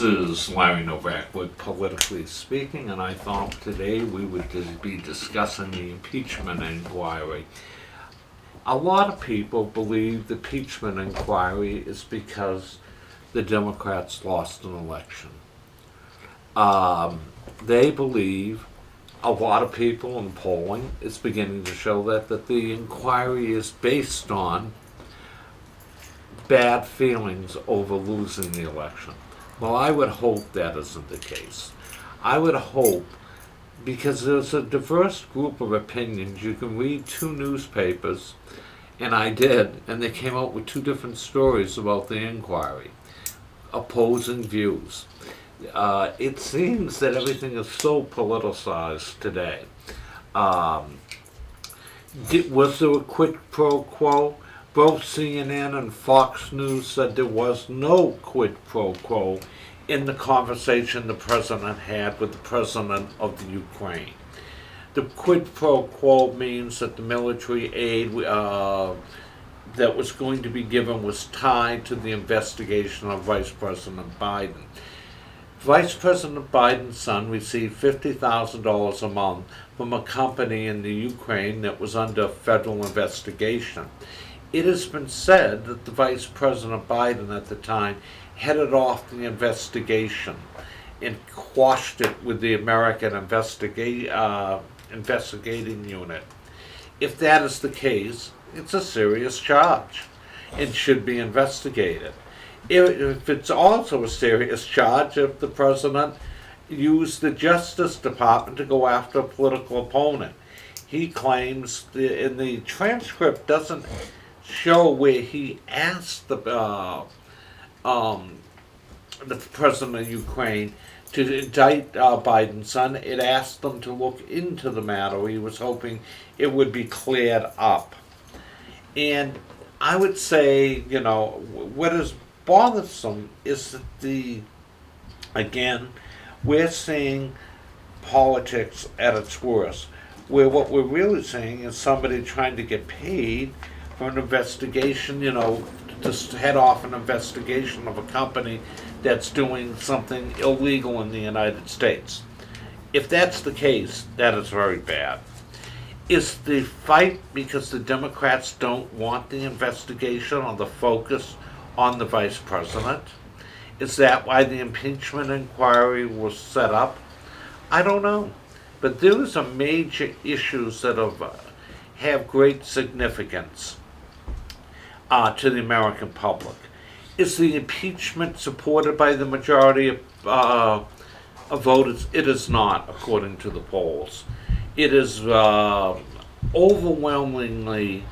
This is Larry Novak with Politically Speaking, and I thought today we would be discussing the impeachment inquiry. A lot of people believe the impeachment inquiry is because the Democrats lost an election. They believe, a lot of people in polling is beginning to show that the inquiry is based on bad feelings over losing the election. Well, I would hope that isn't the case. I would hope, because there's a diverse group of opinions. You can read two newspapers, and I did, and they came out with two different stories about the inquiry, opposing views. It seems that everything is so politicized today. Was there a quid pro quo? Both CNN and Fox News said there was no quid pro quo in the conversation the president had with the president of the Ukraine. The quid pro quo means that the military aid that was going to be given was tied to the investigation of Vice President Biden. Vice President Biden's son received $50,000 a month from a company in the Ukraine that was under federal investigation. It has been said that the Vice President Biden at the time headed off the investigation and quashed it with the American investigating unit. If that is the case, it's a serious charge and should be investigated. If it's also a serious charge if the president used the Justice Department to go after a political opponent. He claims, in the transcript doesn't show where he asked the president of Ukraine to indict Biden's son. It asked them to look into the matter. He was hoping it would be cleared up. And I would say, what is bothersome is that we're seeing politics at its worst, where what we're really seeing is somebody trying to get paid for an investigation, to head off an investigation of a company that's doing something illegal in the United States. If that's the case, that is very bad. Is the fight because the Democrats don't want the investigation or the focus on the vice president? Is that why the impeachment inquiry was set up? I don't know. But there are some major issues that have great significance to the American public. Is the impeachment supported by the majority of voters? It is not, according to the polls. It is overwhelmingly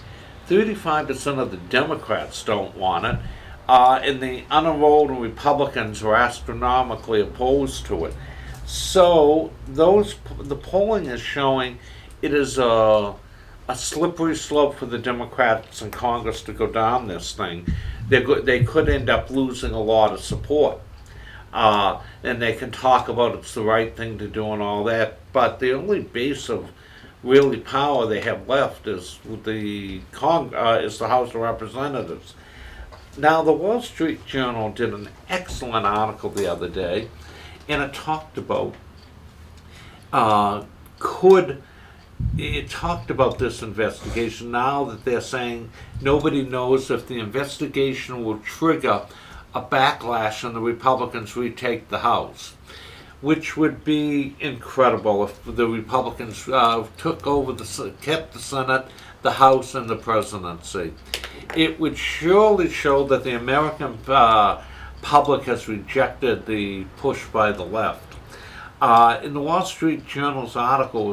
35% of the Democrats don't want it, and the unenrolled Republicans are astronomically opposed to it. So the polling is showing it is a slippery slope for the Democrats in Congress to go down this thing. They could end up losing a lot of support. And they can talk about it's the right thing to do and all that, but the only base of really power they have left is the House of Representatives. Now, the Wall Street Journal did an excellent article the other day, and it talked about this investigation. Now that they're saying nobody knows if the investigation will trigger a backlash and the Republicans retake the House, which would be incredible if the Republicans kept the Senate, the House, and the presidency. It would surely show that the American public has rejected the push by the left. In the Wall Street Journal's article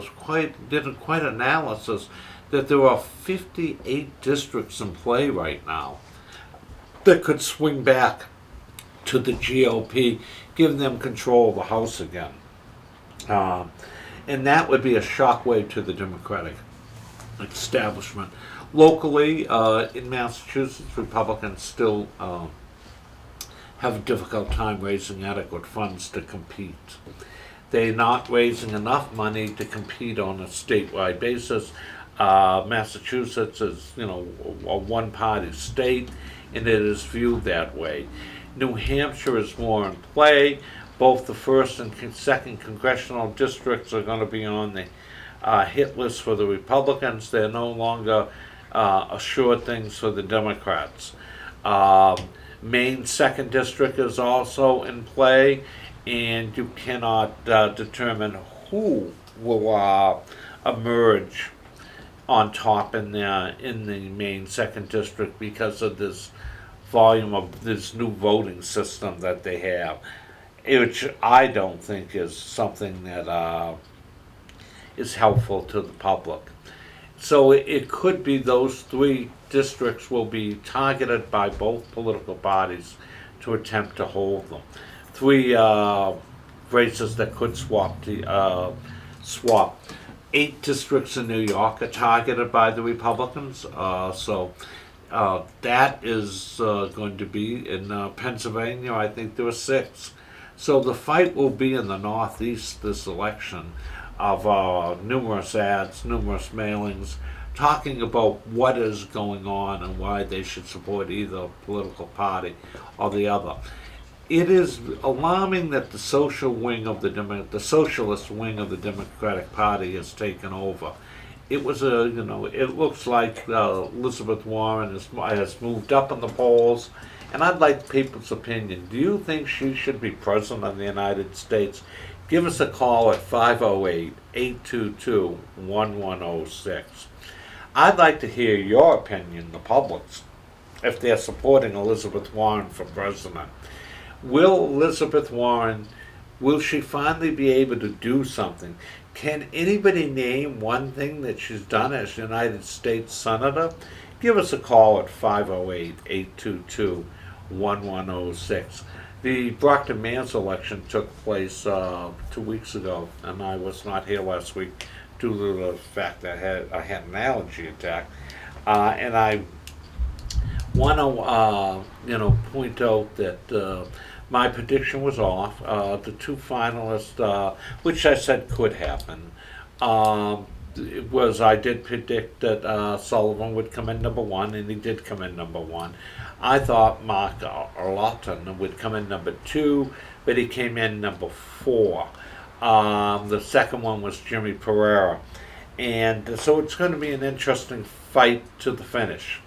did quite analysis that there are 58 districts in play right now that could swing back to the GOP, giving them control of the House again. And that would be a shockwave to the Democratic establishment. Locally, in Massachusetts, Republicans still have a difficult time raising adequate funds to compete. They're not raising enough money to compete on a statewide basis. Massachusetts is, a one-party state, and it is viewed that way. New Hampshire is more in play. Both the first and second congressional districts are going to be on the hit list for the Republicans. They're no longer assured things for the Democrats. Maine's second district is also in play, and you cannot determine who will emerge on top in the Maine second district because of this volume of this new voting system that they have, which I don't think is something that is helpful to the public. So it could be those three districts will be targeted by both political parties to attempt to hold them. Three races that could swap. 8 districts in New York are targeted by the Republicans. So that is going to be in Pennsylvania. I think there are 6. So the fight will be in the Northeast this election of numerous ads, numerous mailings, talking about what is going on and why they should support either political party or the other. It is alarming that the social wing of the socialist wing of the Democratic Party has taken over. It was it looks like Elizabeth Warren has moved up in the polls, and I'd like people's opinion. Do you think she should be president of the United States? Give us a call at 508-822-1106. I'd like to hear your opinion, the public's, if they're supporting Elizabeth Warren for president. Will she finally be able to do something? Can anybody name one thing that she's done as United States Senator? Give us a call at 508-822-1106. The Brockton Mans election took place 2 weeks ago, and I was not here last week due to the fact that I had an allergy attack. And I want to point out that my prediction was off. The 2 finalists, which I said could happen, I did predict that Sullivan would come in number 1, and he did come in number 1. I thought Mark Lawton would come in number 2, but he came in number 4. The second one was Jimmy Pereira. And so it's going to be an interesting fight to the finish.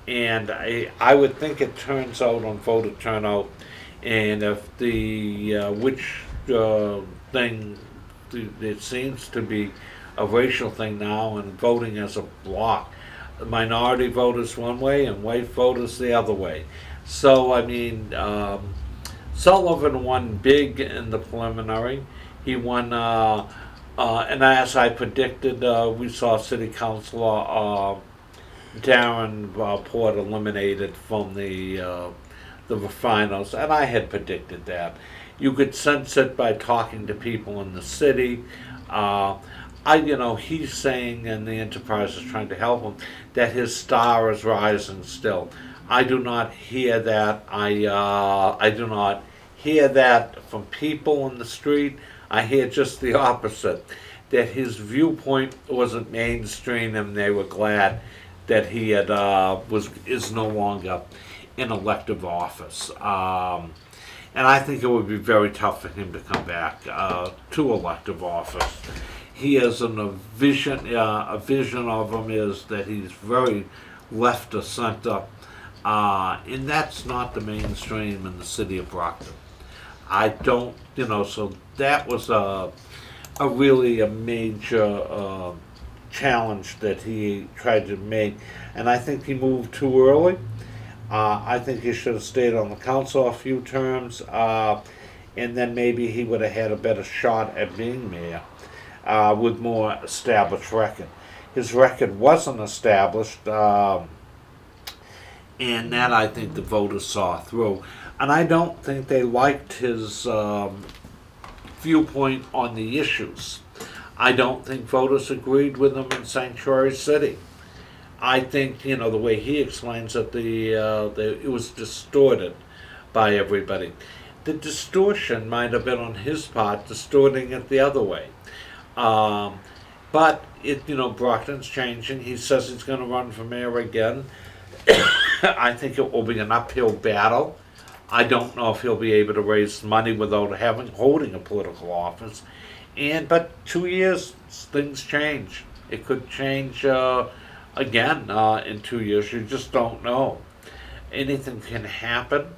And I would think it turns out on voter turnout, and if the thing, it seems to be a racial thing now, and voting as a block. Minority voters one way and white voters the other way. So, Sullivan won big in the preliminary. He won, and as I predicted, we saw City Councilor Darren Port eliminated from the finals, and I had predicted that. You could sense it by talking to people in the city. He's saying, and the Enterprise is trying to help him, that his star is rising still. I do not hear that. I do not hear that from people in the street. I hear just the opposite, that his viewpoint wasn't mainstream, and they were glad that he is no longer in elective office. And I think it would be very tough for him to come back to elective office. He has a vision of him is that he's very left of center, and that's not the mainstream in the city of Brockton. I don't, so that was a really a major challenge that he tried to make, and I think he moved too early. I think he should have stayed on the council a few terms, and then maybe he would have had a better shot at being mayor with more established record. His record wasn't established, and that I think the voters saw through. And I don't think they liked his viewpoint on the issues. I don't think voters agreed with him in Sanctuary City. I think, the way he explains it, it was distorted by everybody. The distortion might have been on his part, distorting it the other way. But Brockton's changing. He says he's going to run for mayor again. I think it will be an uphill battle. I don't know if he'll be able to raise money without holding a political office. But 2 years, things change. It could change again in 2 years. You just don't know. Anything can happen,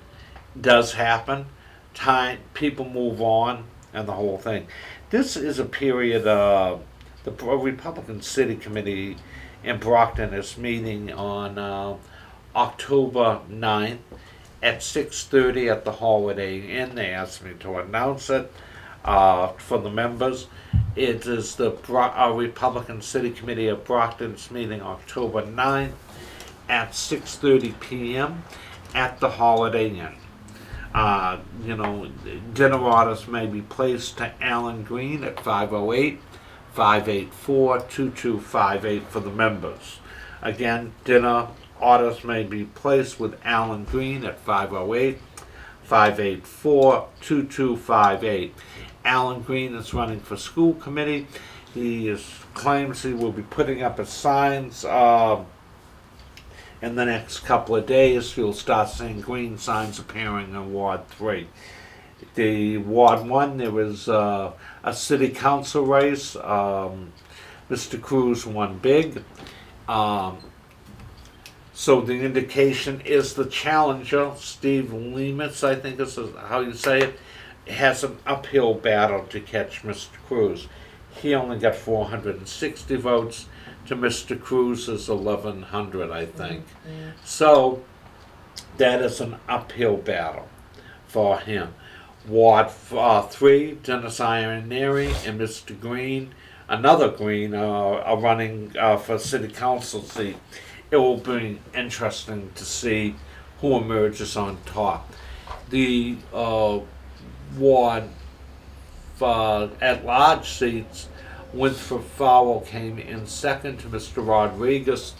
does happen. Time, people move on, and the whole thing. This is a period. The Republican City Committee in Brockton is meeting on October 9th at 6:30 at the Holiday Inn. They asked me to announce it for the members. It is the Republican City Committee of Brockton's meeting October 9th at 6:30 p.m. at the Holiday Inn. Dinner orders may be placed to Alan Green at 508-584-2258 for the members. Again, dinner orders may be placed with Alan Green at 508-584-2258. Alan Green is running for school committee. He claims he will be putting up his signs in the next couple of days. You'll start seeing green signs appearing in Ward 3. The Ward 1, there was a city council race. Mr. Cruz won big. So the indication is the challenger, Steve Lemus, I think is how you say it, has an uphill battle to catch Mr. Cruz. He only got 460 votes to Mr. Cruz's 1,100, I think. So that is an uphill battle for him. Ward 3, Dennis Ironeri and Mr. Green, another Green, are running for city council seat. It will be interesting to see who emerges on top. The Ward at-large seats, Winthrop Fowler came in second to Mr. Rodriguez,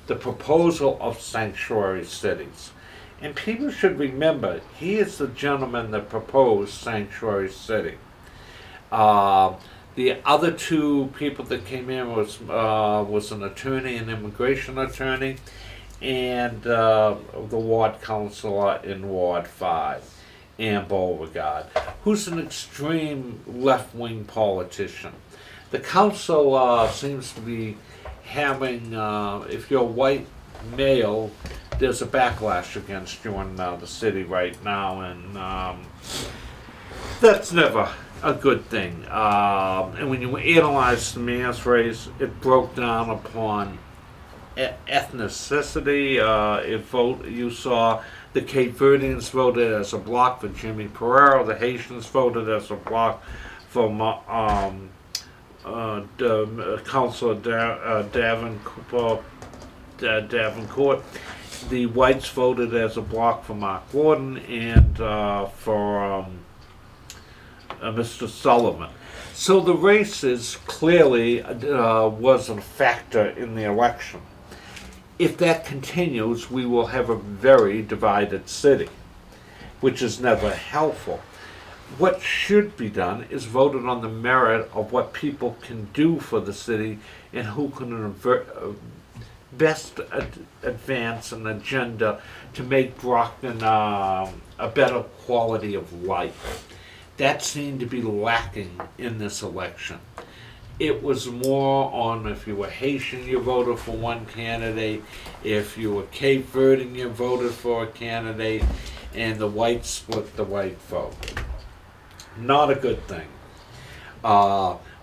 the proposal of sanctuary cities. And people should remember, he is the gentleman that proposed sanctuary city. The other two people that came in was an attorney, an immigration attorney, and the ward councilor in Ward 5, Ann Beauregard, who's an extreme left-wing politician. The council seems to be having, if you're a white male, there's a backlash against you in the city right now, and that's never a good thing. And when you analyze the mayor's race, it broke down upon ethnicity. You saw the Cape Verdeans voted as a block for Jimmy Pereira. The Haitians voted as a block for Councilor Davenport. The whites voted as a block for Mark Gordon and for Mr. Sullivan. So the races clearly was a factor in the election. If that continues, we will have a very divided city, which is never helpful. What should be done is voted on the merit of what people can do for the city and who can best advance an agenda to make Brockton a better quality of life. That seemed to be lacking in this election. It was more on if you were Haitian, you voted for one candidate. If you were Cape Verdean, you voted for a candidate. And the whites split the white vote. Not a good thing.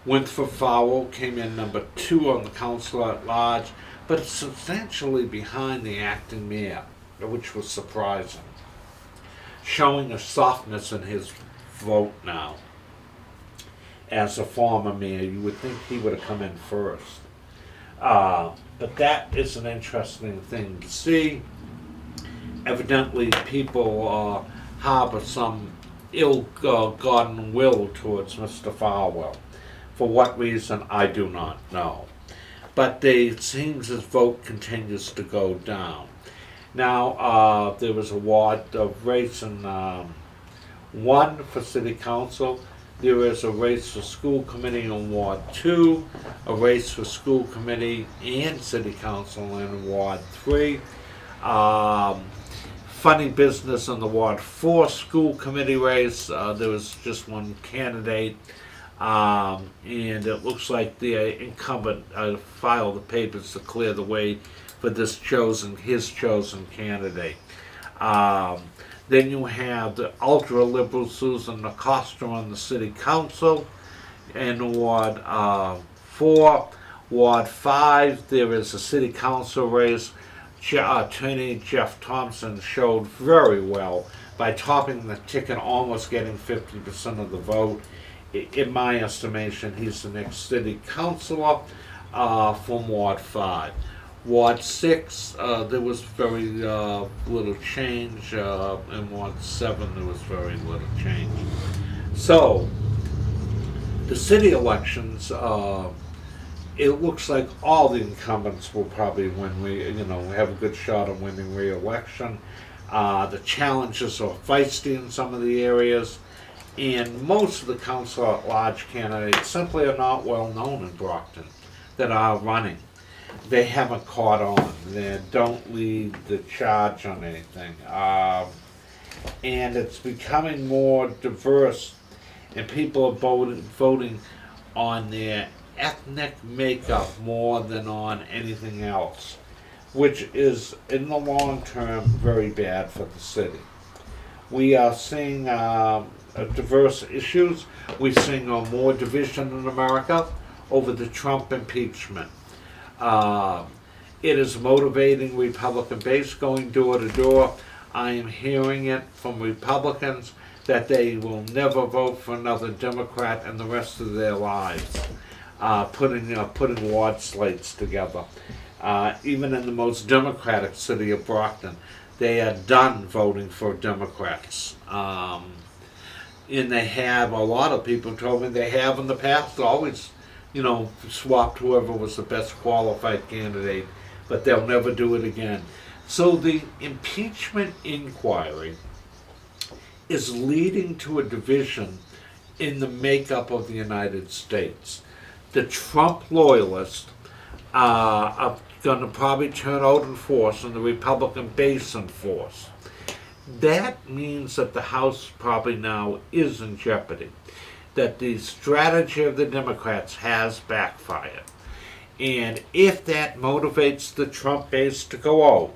Winthrop Fowler came in number 2 on the council at large, but it's substantially behind the acting mayor, which was surprising. Showing a softness in his vote now. As a former mayor, you would think he would have come in first. But that is an interesting thing to see. Evidently, people harbor some ill-gotten will towards Mr. Farwell. For what reason, I do not know. But it seems his vote continues to go down. Now, there was a ward of race in 1 for city council. There is a race for school committee in Ward 2, a race for school committee and city council in Ward 3. funny business in the Ward 4 school committee race. There was just one candidate, and it looks like the incumbent filed the papers to clear the way for his chosen candidate. Then you have the ultra-liberal Susan Acosta on the city council. In Ward 4, Ward 5, there is a city council race. Attorney Jeff Thompson showed very well by topping the ticket, almost getting 50% of the vote. In my estimation, he's the next city councilor from Ward 5. Ward 6, there was very little change. In Ward 7, there was very little change. So, the city elections, it looks like all the incumbents will probably win. We have a good shot of winning re-election. The challenges are feisty in some of the areas, and most of the council at large candidates simply are not well known in Brockton that are running. They haven't caught on. They don't lead the charge on anything. And it's becoming more diverse, and people are voting on their ethnic makeup more than on anything else, which is, in the long term, very bad for the city. We are seeing diverse issues. We're seeing more division in America over the Trump impeachment. It is motivating Republican base going door to door. I am hearing it from Republicans that they will never vote for another Democrat in the rest of their lives, putting ward slates together. Even in the most Democratic city of Brockton, they are done voting for Democrats. And they have, a lot of people told me they have in the past always, swapped whoever was the best qualified candidate, but they'll never do it again. So the impeachment inquiry is leading to a division in the makeup of the United States. The Trump loyalists are going to probably turn out in force, and the Republican base in force. That means that the House probably now is in jeopardy, that the strategy of the Democrats has backfired. And if that motivates the Trump base to go out,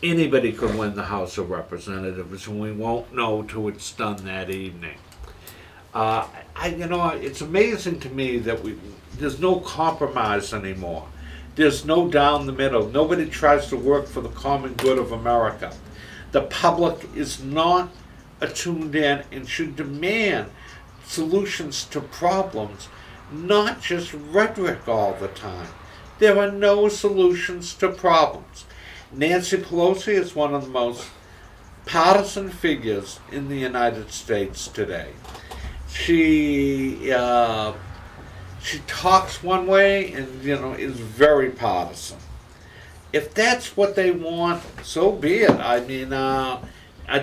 anybody could win the House of Representatives, and we won't know till it's done that evening. It's amazing to me that there's no compromise anymore. There's no down the middle. Nobody tries to work for the common good of America. The public is not attuned in and should demand solutions to problems, not just rhetoric all the time. There are no solutions to problems. Nancy Pelosi is one of the most partisan figures in the United States today. She talks one way and is very partisan. If that's what they want, so be it. I mean, a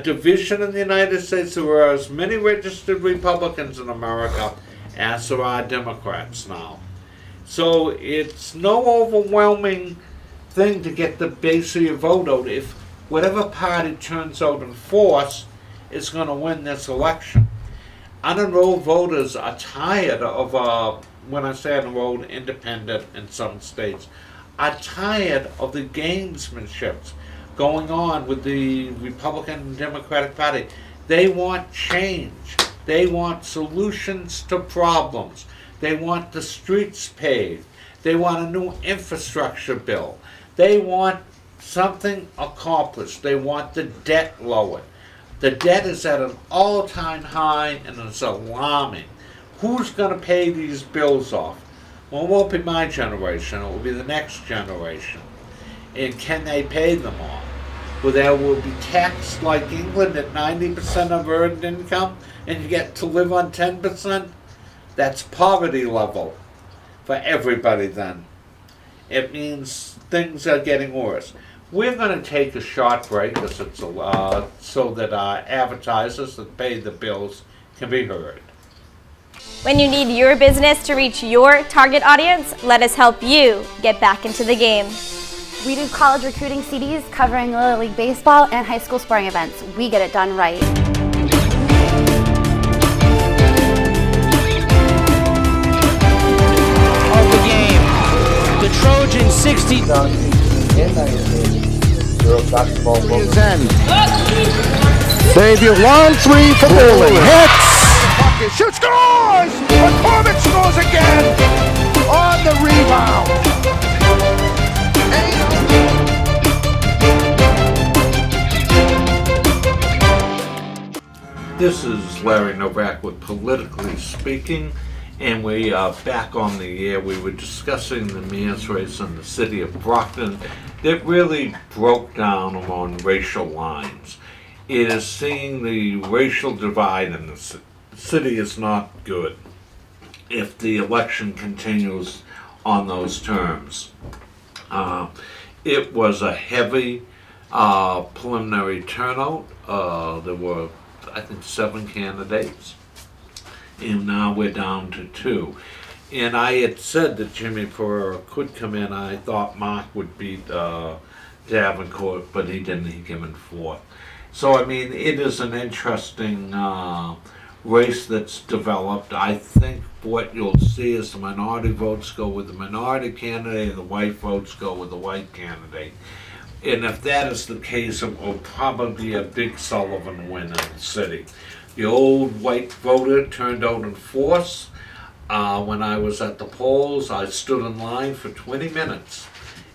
division in the United States. There are as many registered Republicans in America as there are Democrats now. So it's no overwhelming thing to get the base of your vote out if whatever party turns out in force is going to win this election. Unenrolled voters are tired of, when I say unenrolled, independent in some states, are tired of the gamesmanships going on with the Republican and Democratic Party. They want change. They want solutions to problems. They want the streets paved. They want a new infrastructure bill. They want something accomplished. They want the debt lowered. The debt is at an all-time high and it's alarming. Who's going to pay these bills off? Well, it won't be my generation. It will be the next generation. And can they pay them off? Well, they will be taxed like England at 90% of earned income and you get to live on 10%? That's poverty level for everybody then. It means things are getting worse. We're going to take a short break because it's so that our advertisers that pay the bills can be heard. When you need your business to reach your target audience, let us help you get back into the game. We do college recruiting CDs covering Little League Baseball and high school sporting events. We get it done right. Of the game, the Trojans 60. His end. Savior 1-3 for bowling. Hits! Puckett shoots, scores! McCormick scores again on the rebound. This is Larry Novak with Politically Speaking, and we are back on the air. We were discussing the mayor's race in the city of Brockton that really broke down along racial lines. It is seeing the racial divide in the city is not good if the election continues on those terms. It was a heavy preliminary turnout. There were, I think, 7 candidates, and now we're down to 2. And I had said that Jimmy Pereira could come in. I thought Mark would beat Davenport, but he didn't. He came in 4th. So, I mean, it is an interesting race that's developed. I think what you'll see is the minority votes go with the minority candidate and the white votes go with the white candidate. And if that is the case, it will probably be a big Sullivan win in the city. The old white voter turned out in force. When I was at the polls, I stood in line for 20 minutes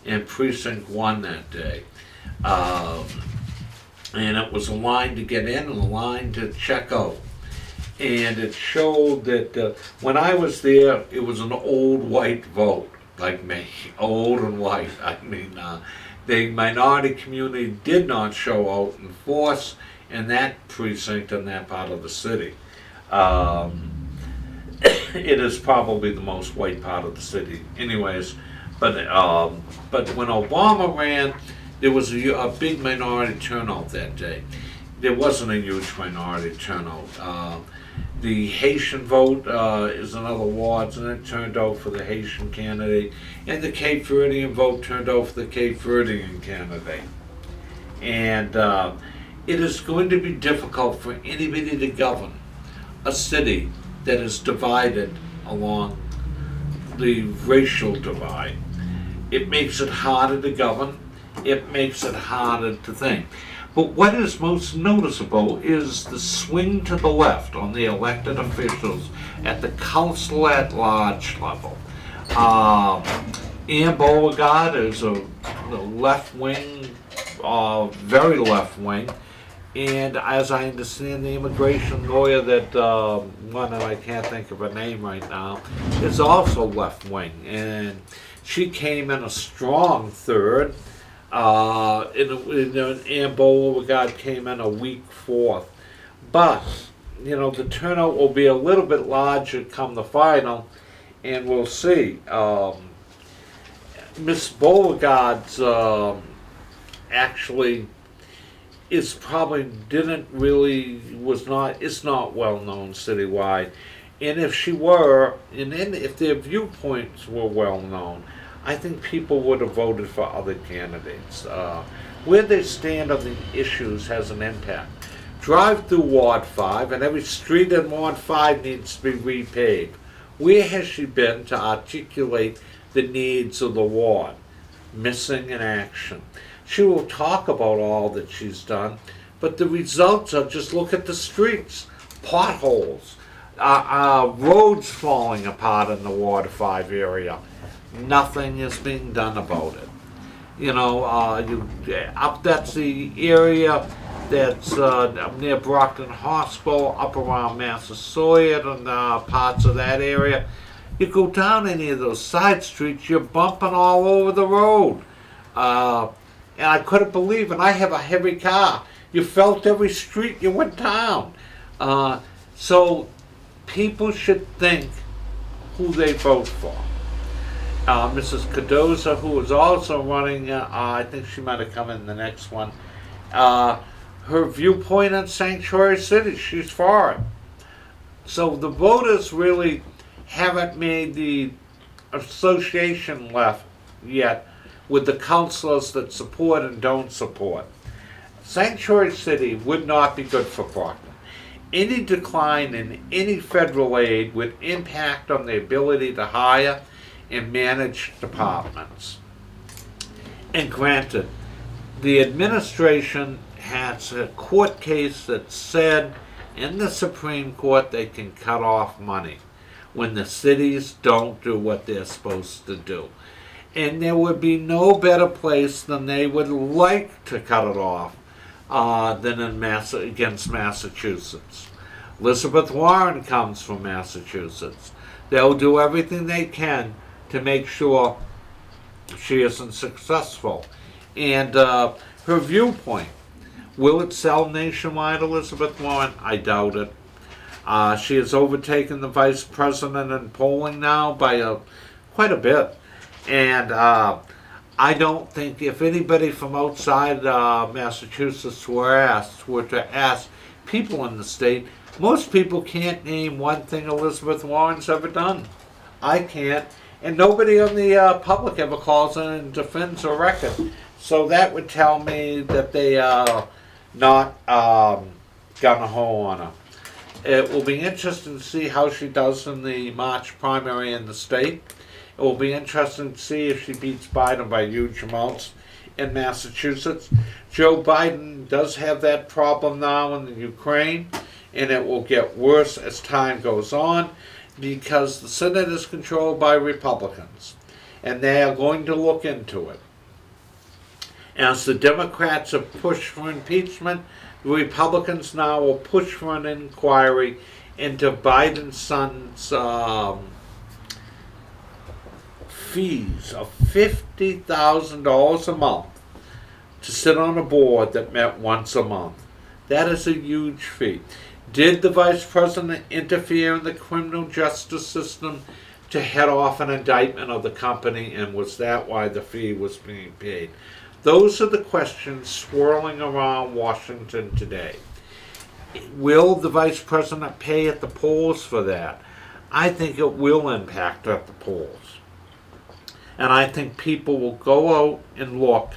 in Precinct 1 that day. And it was a line to get in and a line to check out. And it showed that when I was there, it was an old white vote, like me, old and white. I mean, the minority community did not show out in force in that precinct in that part of the city. It is probably the most white part of the city anyways, but when Obama ran, there was a big minority turnout that day. There wasn't a huge minority turnout. The Haitian vote is in other wards, and it turned out for the Haitian candidate, and the Cape Verdean vote turned out for the Cape Verdean candidate. And it is going to be difficult for anybody to govern a city that is divided along the racial divide. It makes it harder to govern. It makes it harder to think. But what is most noticeable is the swing to the left on the elected officials at the council at large level. Ann Beauregard is a left wing, very left wing, and as I understand, the immigration lawyer that one, and I can't think of her name right now, is also left wing, and she came in a strong 3rd. Ann Beauregard came in a weak 4th. But, you know, the turnout will be a little bit larger come the final, and we'll see. Miss Beauregard's actually is probably it's not well known citywide. And if she were, and then if their viewpoints were well known, I think people would have voted for other candidates. Where they stand on the issues has an impact. Drive through Ward 5, and every street in Ward 5 needs to be repaved. Where has she been to articulate the needs of the ward? Missing in action. She will talk about all that she's done, but the results are just look at the streets, potholes, roads falling apart in the Ward 5 area. Nothing is being done about it. You know, that's the area that's near Brockton Hospital, up around Massasoit and parts of that area. You go down any of those side streets, you're bumping all over the road. And I couldn't believe it. I have a heavy car. You felt every street you went down. So people should think who they vote for. Mrs. Cardoza, who is also running, I think she might have come in the next one. Her viewpoint on Sanctuary City, she's for it. So the voters really haven't made the association left yet with the councilors that support and don't support. Sanctuary City would not be good for Brockton. Any decline in any federal aid would impact on the ability to hire and manage departments. And granted, the administration has a court case that said in the Supreme Court they can cut off money when the cities don't do what they're supposed to do. And there would be no better place than they would like to cut it off than against Massachusetts. Elizabeth Warren comes from Massachusetts. They'll do everything they can to make sure she isn't successful. And her viewpoint, will it sell nationwide, Elizabeth Warren? I doubt it. She has overtaken the vice president in polling now by quite a bit. And I don't think if anybody from outside Massachusetts were to ask people in the state, most people can't name one thing Elizabeth Warren's ever done. I can't. And nobody on the public ever calls in and defends her record. So that would tell me that they are not gung-ho on her. It will be interesting to see how she does in the March primary in the state. It will be interesting to see if she beats Biden by huge amounts in Massachusetts. Joe Biden does have that problem now in the Ukraine, and it will get worse as time goes on because the Senate is controlled by Republicans, and they are going to look into it. As the Democrats have pushed for impeachment, the Republicans now will push for an inquiry into Biden's son's fees of $50,000 a month to sit on a board that met once a month. That is a huge fee. Did the vice president interfere in the criminal justice system to head off an indictment of the company, and was that why the fee was being paid? Those are the questions swirling around Washington today. Will the vice president pay at the polls for that? I think it will impact at the polls. And I think people will go out and look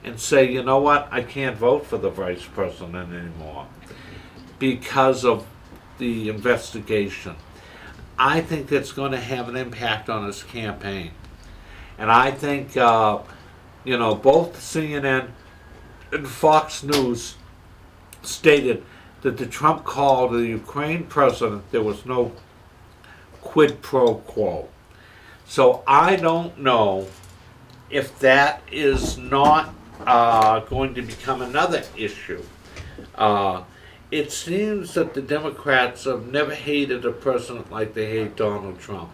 and say, you know what, I can't vote for the vice president anymore because of the investigation. I think that's going to have an impact on his campaign. And I think, both CNN and Fox News stated that the Trump call to the Ukraine president, there was no quid pro quo. So I don't know if that is not going to become another issue. It seems that the Democrats have never hated a president like they hate Donald Trump.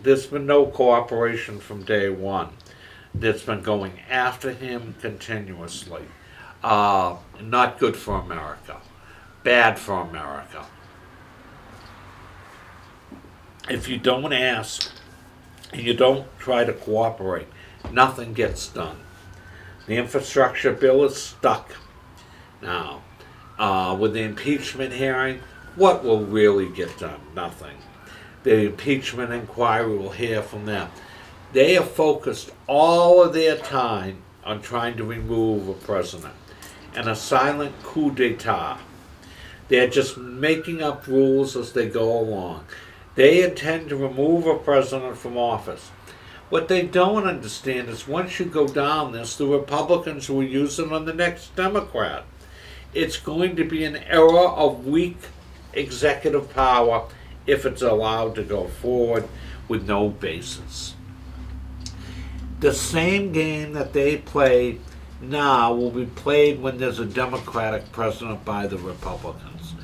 There's been no cooperation from day one. That's been going after him continuously. Not good for America. Bad for America. If you don't ask and you don't try to cooperate, nothing gets done. The infrastructure bill is stuck. Now, with the impeachment hearing, what will really get done? Nothing. The impeachment inquiry will hear from them. They have focused all of their time on trying to remove a president and a silent coup d'etat. They're just making up rules as they go along. They intend to remove a president from office. What they don't understand is once you go down this, the Republicans will use it on the next Democrat. It's going to be an era of weak executive power if it's allowed to go forward with no basis. The same game that they play now will be played when there's a Democratic president by the Republicans.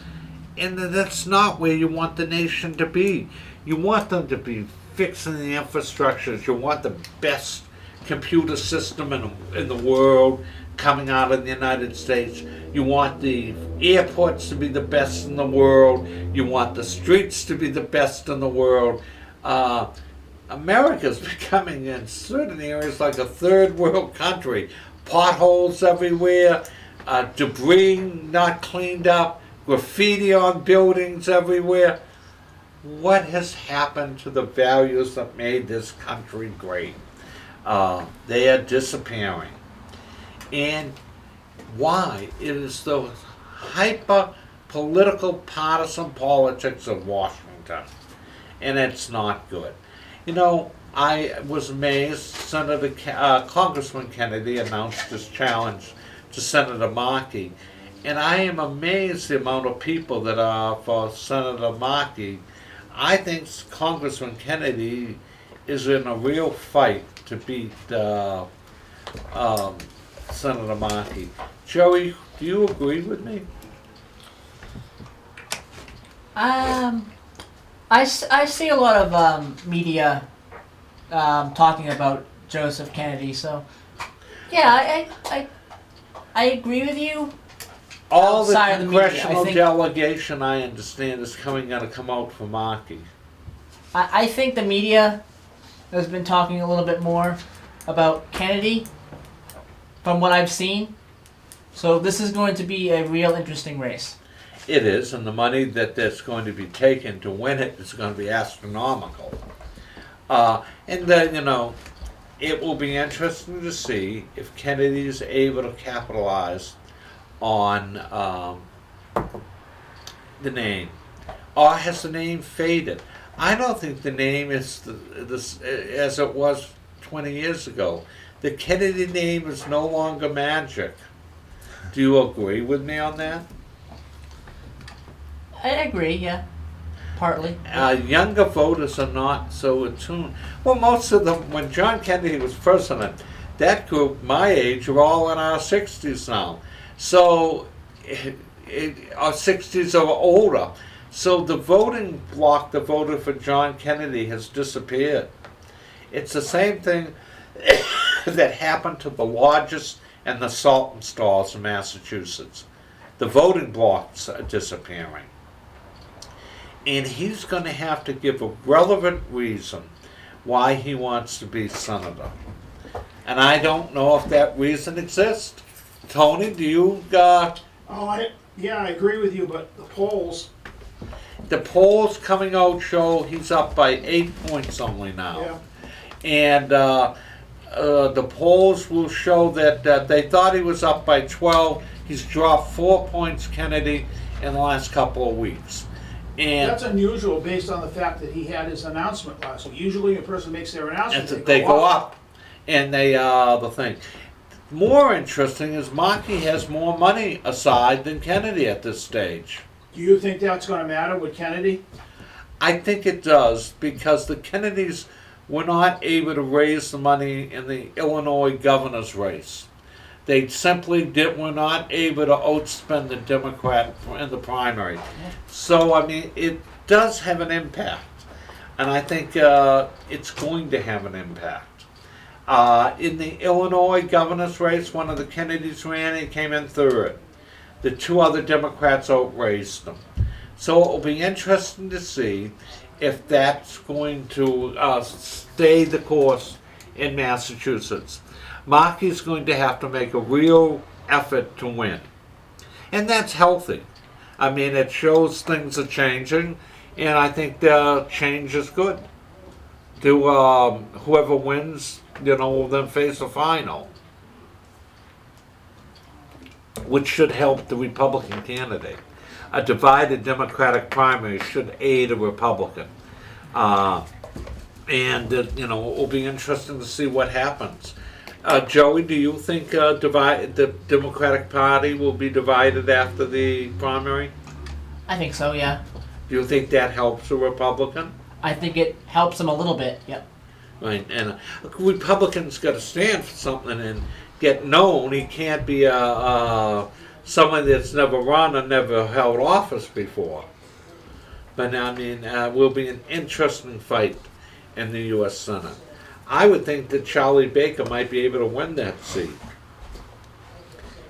And that's not where you want the nation to be. You want them to be fixing the infrastructures. You want the best computer system in the world coming out of the United States. You want the airports to be the best in the world. You want the streets to be the best in the world. America's becoming, in certain areas, like a third world country. Potholes everywhere, debris not cleaned up, graffiti on buildings everywhere. What has happened to the values that made this country great? They are disappearing. And why? It is the hyper political partisan politics of Washington. And it's not good. You know, I was amazed Congressman Kennedy announced his challenge to Senator Markey. And I am amazed the amount of people that are for Senator Markey. I think Congressman Kennedy is in a real fight to beat Senator Markey. Joey, do you agree with me? I see a lot of media talking about Joseph Kennedy, so yeah, I agree with you. All the Outside of the media, congressional I think- delegation, I understand, is going to come out for Markey. I think the media has been talking a little bit more about Kennedy from what I've seen. So this is going to be a real interesting race. It is, and the money that's going to be taken to win it is going to be astronomical. And then, you know, it will be interesting to see if Kennedy is able to capitalize on the name. Or has the name faded? I don't think the name is as it was 20 years ago. The Kennedy name is no longer magic. Do you agree with me on that? I agree, yeah, partly. Younger voters are not so attuned. Well, most of them, when John Kennedy was president, that group, my age, are all in our 60s now. So, our 60s or older. So the voting bloc that voted for John Kennedy has disappeared. It's the same thing that happened to the largest and the Sultan stalls in Massachusetts. The voting blocks are disappearing. And he's going to have to give a relevant reason why he wants to be senator. And I don't know if that reason exists. Tony, do you... I agree with you, but the polls, The polls coming out show he's up by 8 points only now. yeah, And the polls will show that they thought he was up by 12. He's dropped 4 points, Kennedy, in the last couple of weeks. And that's unusual based on the fact that he had his announcement last week. Usually a person makes their announcement, they go up. And they, the thing. More interesting is Markey has more money aside than Kennedy at this stage. Do you think that's going to matter with Kennedy? I think it does, because the Kennedys were not able to raise the money in the Illinois governor's race. They simply were not able to outspend the Democrat in the primary. So, I mean, it does have an impact. And I think it's going to have an impact. In the Illinois governor's race, one of the Kennedys ran, he came in third. The two other Democrats outraised them. So it will be interesting to see if that's going to stay the course in Massachusetts. Markey's going to have to make a real effort to win. And that's healthy. I mean, it shows things are changing, and I think the change is good. Whoever wins, will then face a final, which should help the Republican candidate. A divided Democratic primary should aid a Republican. It will be interesting to see what happens. Joey, do you think the Democratic Party will be divided after the primary? I think so, yeah. Do you think that helps a Republican? I think it helps them a little bit, yep. Right, and Republicans got to stand for something and get known. He can't be someone that's never run or never held office before. But I mean, will be an interesting fight in the U.S. Senate. I would think that Charlie Baker might be able to win that seat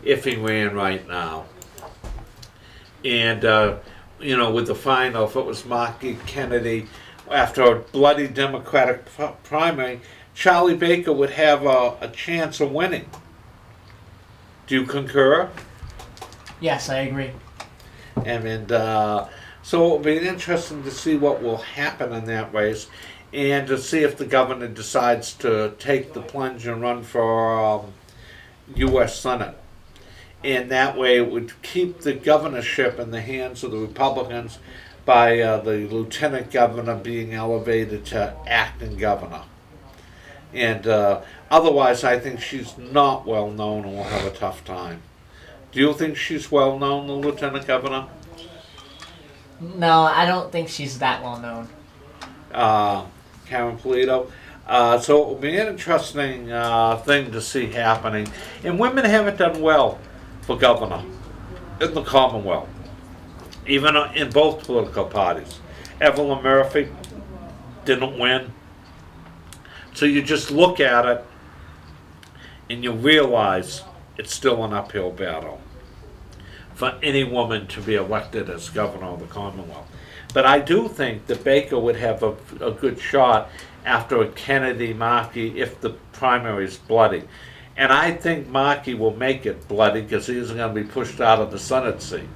if he ran right now. And with the final, if it was Markey, Kennedy, after a bloody Democratic primary, Charlie Baker would have a chance of winning. Do you concur? Yes, I agree. So it'll be interesting to see what will happen in that race. and to see if the governor decides to take the plunge and run for U.S. Senate. And that way it would keep the governorship in the hands of the Republicans by the lieutenant governor being elevated to acting governor. And otherwise, I think she's not well known and will have a tough time. Do you think she's well known, the lieutenant governor? No, I don't think she's that well known. Karen Polito. So it will be an interesting thing to see happening. And women haven't done well for governor in the Commonwealth, even in both political parties. Evelyn Murphy didn't win. So you just look at it and you realize it's still an uphill battle for any woman to be elected as governor of the Commonwealth. But I do think that Baker would have a good shot after a Kennedy-Markey if the primary is bloody. And I think Markey will make it bloody because he isn't going to be pushed out of the Senate seat.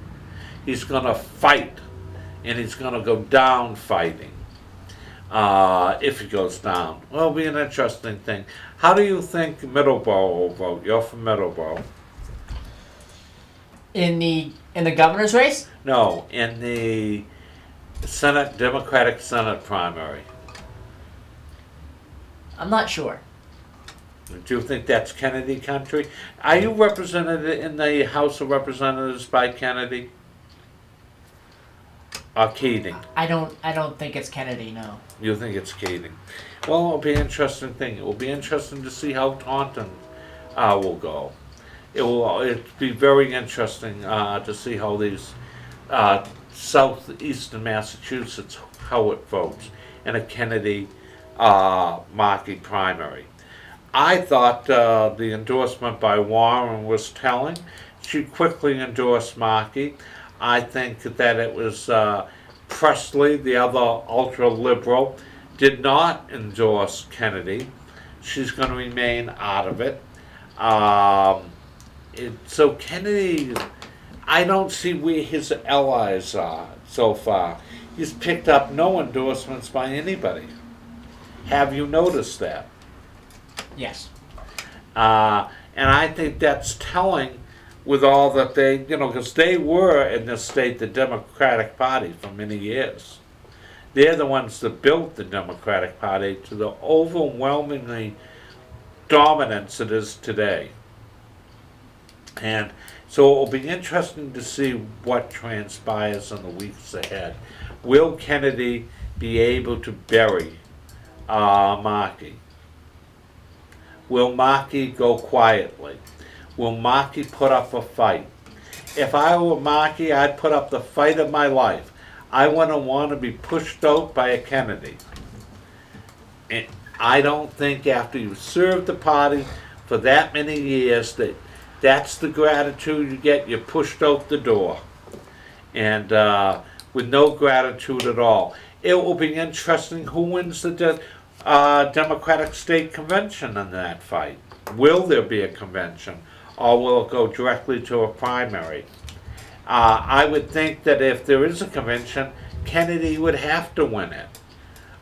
He's going to fight, and he's going to go down fighting if he goes down. Well, it'll be an interesting thing. How do you think Middleborough will vote? You're from Middleborough. In the governor's race? No, in the Senate, Democratic Senate primary. I'm not sure. Do you think that's Kennedy country? Are you represented in the House of Representatives by Kennedy? Or Keating? I don't think it's Kennedy, no. You think it's Keating? Well, it'll be an interesting thing. It will be interesting to see how Taunton will go. It'll be very interesting to see how these southeastern Massachusetts, how it votes in a Kennedy Markey primary. I thought the endorsement by Warren was telling. She quickly endorsed Markey. I think that it was Presley, the other ultra-liberal, did not endorse Kennedy. She's going to remain out of it. So Kennedy, I don't see where his allies are so far. He's picked up no endorsements by anybody. Have you noticed that? Yes. And I think that's telling with all that they, because they were in this state the Democratic Party for many years. They're the ones that built the Democratic Party to the overwhelmingly dominance it is today. And so it will be interesting to see what transpires in the weeks ahead. Will Kennedy be able to bury Markey? Will Markey go quietly? Will Markey put up a fight? If I were Markey, I'd put up the fight of my life. I wouldn't want to be pushed out by a Kennedy. And I don't think after you've served the party for that many years that's the gratitude you get. You're pushed out the door. And with no gratitude at all. It will be interesting who wins the Democratic State Convention in that fight. Will there be a convention, or will it go directly to a primary? I would think that if there is a convention, Kennedy would have to win it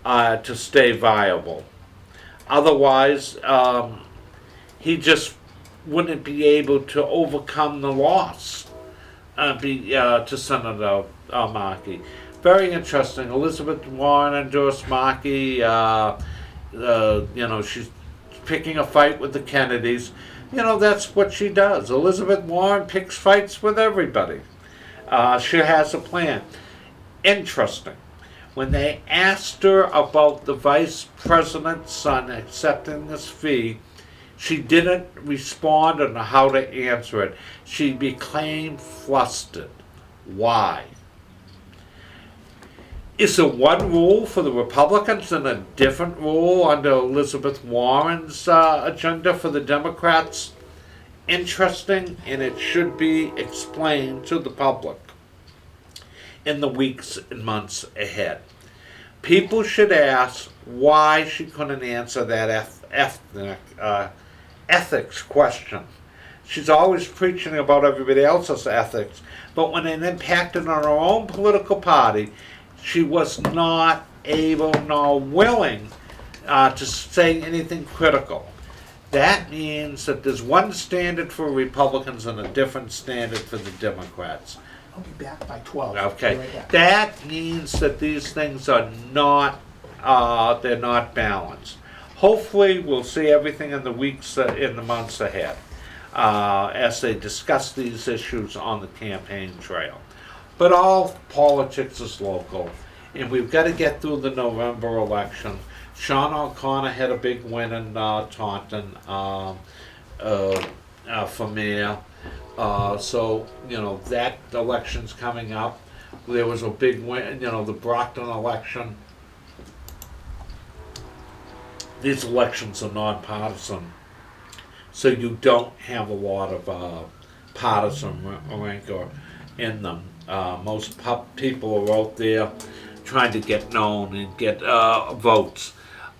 to stay viable. Otherwise, he just wouldn't be able to overcome the loss to Senator Markey. Very interesting. Elizabeth Warren endorsed Markey. She's picking a fight with the Kennedys. That's what she does. Elizabeth Warren picks fights with everybody. She has a plan. Interesting. When they asked her about the vice president's son accepting this fee, she didn't respond on how to answer it. She became flustered. Why? Is there one rule for the Republicans and a different rule under Elizabeth Warren's agenda for the Democrats? Interesting, and it should be explained to the public in the weeks and months ahead. People should ask why she couldn't answer that ethics question. She's always preaching about everybody else's ethics, but when it impacted on her own political party, she was not able nor willing to say anything critical. That means that there's one standard for Republicans and a different standard for the Democrats. I'll be back by 12. Okay, Be right back. that means that these things are not, they're not balanced. Hopefully, we'll see everything in the weeks, in the months ahead, as they discuss these issues on the campaign trail. But all politics is local, and we've got to get through the November election. Sean O'Connor had a big win in Taunton for mayor. So, that election's coming up. There was a big win, the Brockton election. These elections are nonpartisan, so you don't have a lot of partisan rancor in them. Most people are out there trying to get known and get votes.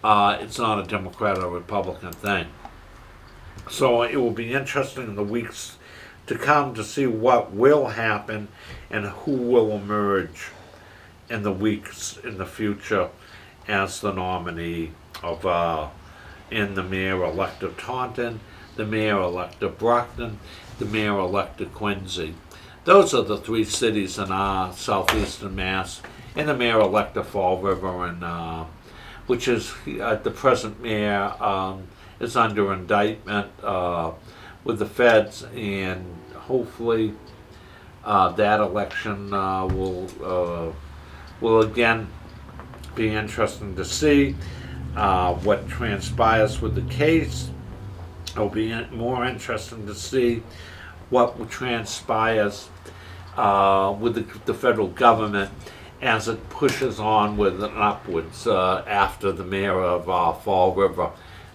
It's not a Democrat or Republican thing. So it will be interesting in the weeks to come to see what will happen and who will emerge in the weeks in the future as the nominee of in the mayor-elect of Taunton, the mayor-elect of Brockton, the mayor-elect of Quincy. Those are the three cities in southeastern Mass, and the mayor-elect of Fall River, and which is the present mayor is under indictment with the feds, and hopefully that election will again be interesting to see what transpires with the case. It'll be more interesting to see what transpires with the federal government as it pushes on with an upwards after the mayor of Fall River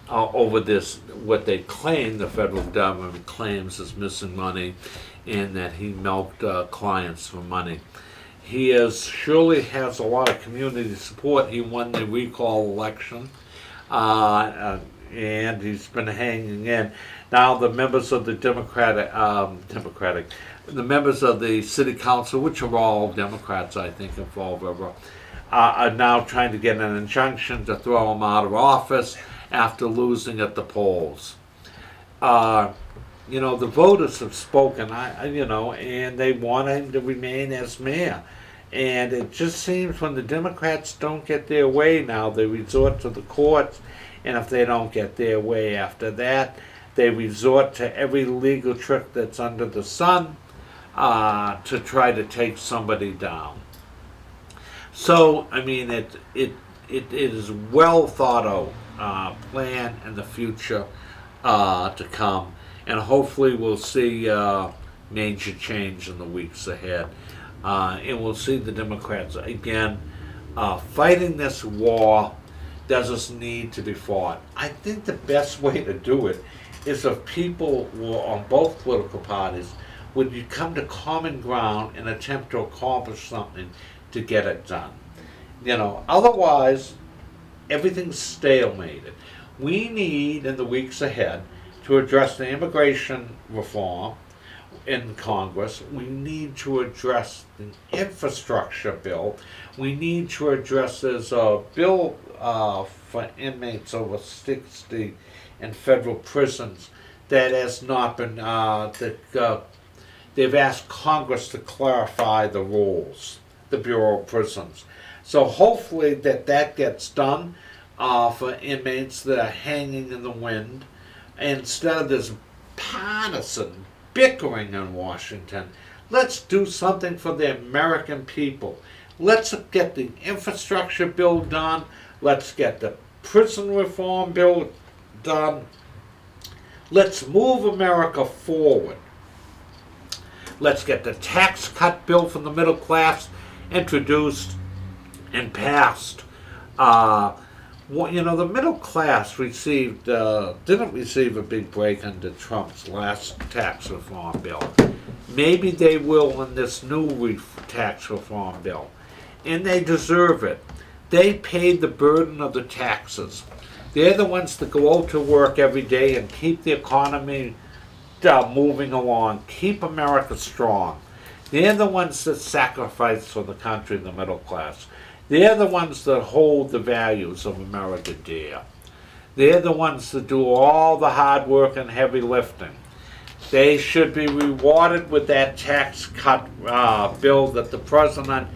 over this, what they claim, the federal government claims is missing money, and that he milked clients for money. He surely has a lot of community support. He won the recall election, and he's been hanging in. Now the members of the the members of the city council, which are all Democrats, I think, in Fall River, are now trying to get an injunction to throw him out of office after losing at the polls. The voters have spoken, and they want him to remain as mayor. And it just seems when the Democrats don't get their way now, they resort to the courts, and if they don't get their way after that, they resort to every legal trick that's under the sun to try to take somebody down. So, it is well thought out plan in the future to come, and hopefully we'll see major change in the weeks ahead. And we'll see the Democrats again fighting this war doesn't need to be fought. I think the best way to do it is if people on both political parties would you come to common ground and attempt to accomplish something to get it done. Otherwise, everything's stalemated. We need, in the weeks ahead, to address the immigration reform in Congress. We need to address the infrastructure bill. We need to address there's a bill for inmates over 60 in federal prisons that has not been, they've asked Congress to clarify the rules, the Bureau of Prisons. So hopefully that gets done for inmates that are hanging in the wind. Instead of this partisan bickering in Washington, let's do something for the American people. Let's get the infrastructure bill done. Let's get the prison reform bill done. Let's move America forward. Let's get the tax cut bill for the middle class introduced and passed. The middle class didn't receive a big break under Trump's last tax reform bill. Maybe they will in this new tax reform bill, and they deserve it. They paid the burden of the taxes. They're the ones that go out to work every day and keep the economy moving along, keep America strong. They're the ones that sacrifice for the country, the middle class. They're the ones that hold the values of America dear. They're the ones that do all the hard work and heavy lifting. They should be rewarded with that tax cut bill that the president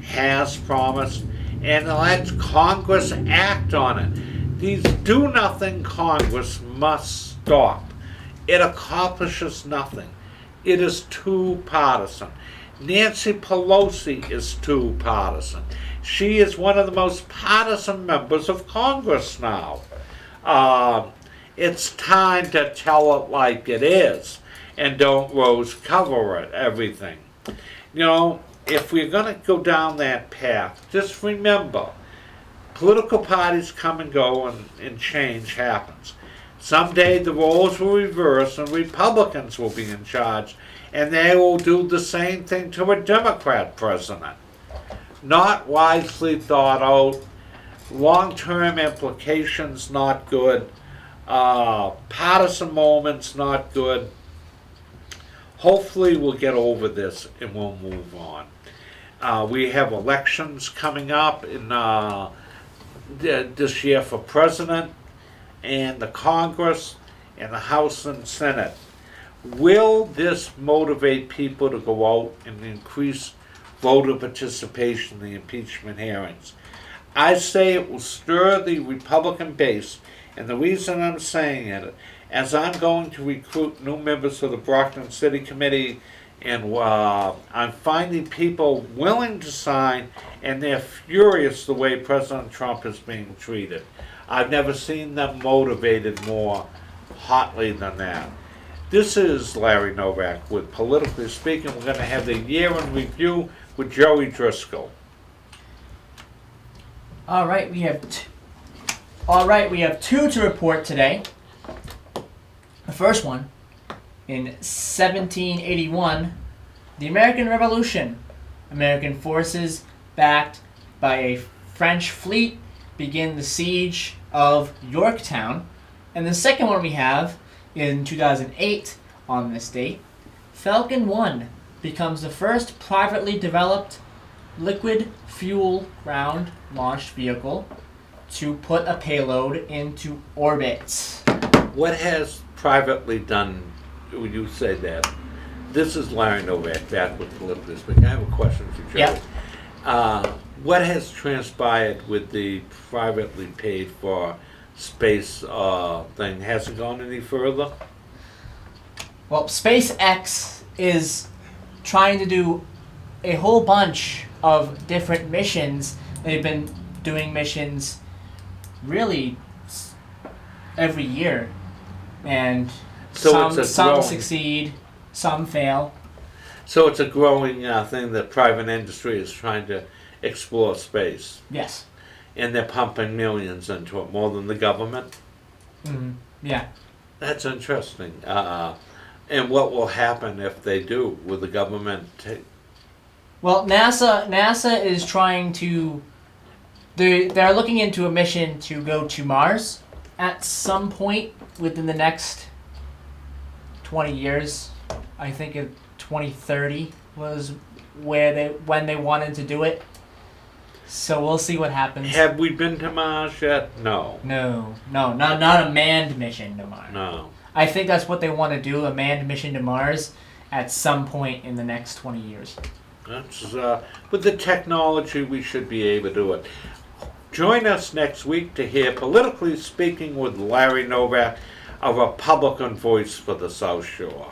has promised, and let Congress act on it. These do-nothing Congress must stop. It accomplishes nothing. It is too partisan. Nancy Pelosi is too partisan. She is one of the most partisan members of Congress now. It's time to tell it like it is and don't rose cover it, everything. You know, if we're going to go down that path, just remember, political parties come and go and change happens. Someday the roles will reverse and Republicans will be in charge, and they will do the same thing to a Democrat president. Not wisely thought out, long-term implications not good, partisan moments not good. Hopefully we'll get over this and we'll move on. We have elections coming up in this year for president and the Congress and the House and Senate. Will this motivate people to go out and increase voter participation in the impeachment hearings? I say it will stir the Republican base, and the reason I'm saying it, as I'm going to recruit new members of the Brockton City Committee, and I'm finding people willing to sign, and they're furious the way President Trump is being treated. I've never seen them motivated more hotly than that. This is Larry Novak with Politically Speaking. We're going to have the year in review with Joey Driscoll. All right, we have two to report today. The first one, in 1781, the American Revolution. American forces, backed by a French fleet, begin the siege of Yorktown. And the second one we have, in 2008, on this date, Falcon 1 becomes the first privately developed liquid fuel ground launched vehicle to put a payload into orbit. What has privately done, would you say that? This is Larry Novak, back with Politically Speaking. I have a question for Joey. Yeah. What has transpired with the privately paid for space thing? Has it gone any further? Well, SpaceX is trying to do a whole bunch of different missions. They've been doing missions really every year, and So some growing- succeed, some fail. So it's a growing thing that private industry is trying to explore space, Yes. and they're pumping millions into it, more than the government. Mm-hmm. Yeah. That's interesting. And what will happen if they do? Will the government take? Well, NASA is trying to. They're looking into a mission to go to Mars at some point within the next 20 years. I think 2030 was when they wanted to do it. So we'll see what happens. Have we been to Mars yet? No. No, not a manned mission to Mars. No. I think that's what they want to do, a manned mission to Mars at some point in the next 20 years. That's, with the technology, we should be able to do it. Join us next week to hear Politically Speaking with Larry Novak, a Republican voice for the South Shore.